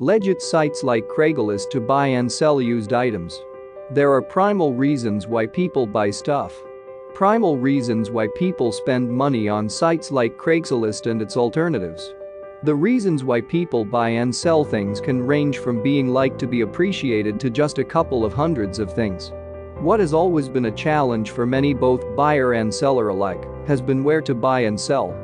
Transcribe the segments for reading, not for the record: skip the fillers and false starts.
Legit sites like Craigslist to buy and sell used items. There are primal reasons why people buy stuff. Primal reasons why people spend money on sites like Craigslist and its alternatives. The reasons why people buy and sell things can range from being liked to be appreciated to just a couple of hundreds of things. What has always been a challenge for many, both buyer and seller alike, has been where to buy and sell.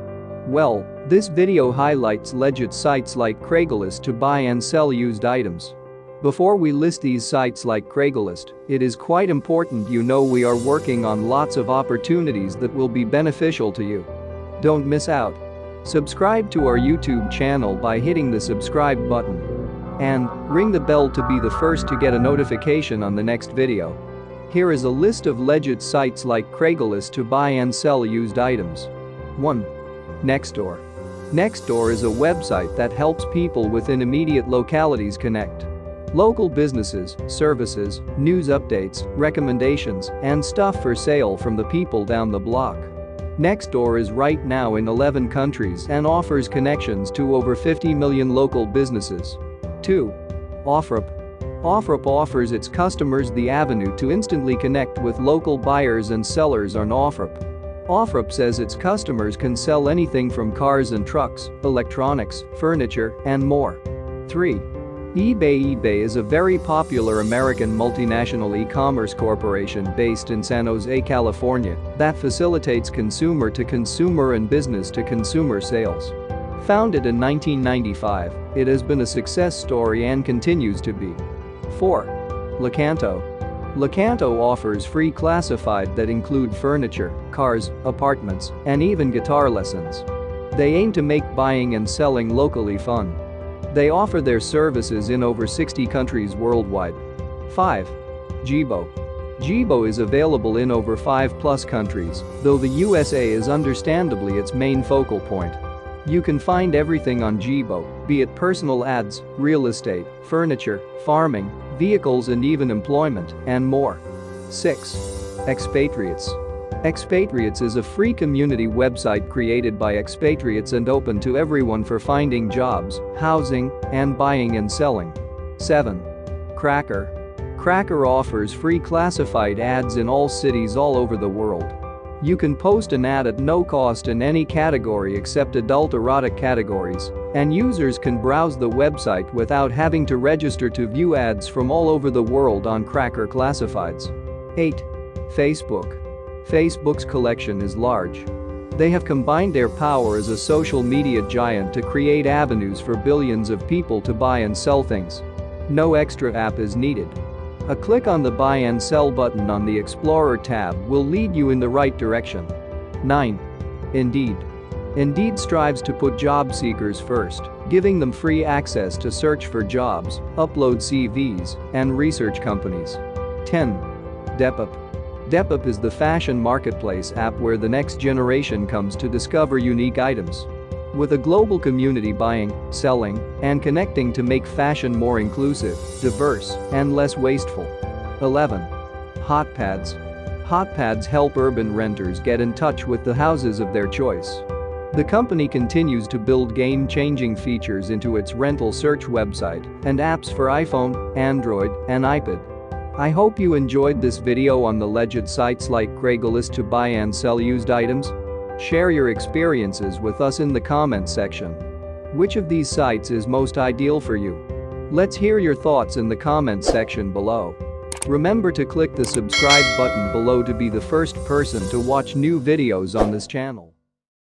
Well, this video highlights legit sites like Craigslist to buy and sell used items. Before we list these sites like Craigslist, it is quite important you know we are working on lots of opportunities that will be beneficial to you. Don't miss out. Subscribe to our YouTube channel by hitting the subscribe button. And ring the bell to be the first to get a notification on the next video. Here is a list of legit sites like Craigslist to buy and sell used items. 1. Nextdoor. Nextdoor is a website that helps people within immediate localities connect. Local businesses, services, news updates, recommendations, and stuff for sale from the people down the block. Nextdoor is right now in 11 countries and offers connections to over 50 million local businesses. 2. Offrup. Offrop offers its customers the avenue to instantly connect with local buyers and sellers on Offrop. Offrop says its customers can sell anything from cars and trucks, electronics, furniture, and more. 3. eBay. eBay is a very popular American multinational e-commerce corporation based in San Jose, California, that facilitates consumer-to-consumer and business-to-consumer sales. Founded in 1995, it has been a success story and continues to be. 4. Locanto. Locanto offers free classified that include furniture, cars, apartments, and even guitar lessons. They aim to make buying and selling locally fun. They offer their services in over 60 countries worldwide. 5. Gebo. Gebo is available in over 5+ countries, though the USA is understandably its main focal point. You can find everything on Gebo, be it personal ads, real estate, furniture, farming, vehicles and even employment, and more. 6. Expatriates. Expatriates is a free community website created by expatriates and open to everyone for finding jobs, housing, and buying and selling. 7. Cracker. Cracker offers free classified ads in all cities all over the world. You can post an ad at no cost in any category except adult erotic categories, and users can browse the website without having to register to view ads from all over the world on Cracker Classifieds. 8. Facebook. Facebook's collection is large. They have combined their power as a social media giant to create avenues for billions of people to buy and sell things. No extra app is needed. A click on the Buy and Sell button on the Explorer tab will lead you in the right direction. 9. Indeed. Indeed strives to put job seekers first, giving them free access to search for jobs, upload CVs, and research companies. 10. Depop. Depop is the fashion marketplace app where the next generation comes to discover unique items. With a global community buying, selling, and connecting to make fashion more inclusive, diverse, and less wasteful. 11. Hotpads. Hotpads help urban renters get in touch with the houses of their choice. The company continues to build game-changing features into its rental search website and apps for iPhone, Android, and iPad. I hope you enjoyed this video on the legit sites like Craigslist to buy and sell used items. Share your experiences with us in the comments section. Which of these sites is most ideal for you? Let's hear your thoughts in the comments section below. Remember to click the subscribe button below to be the first person to watch new videos on this channel.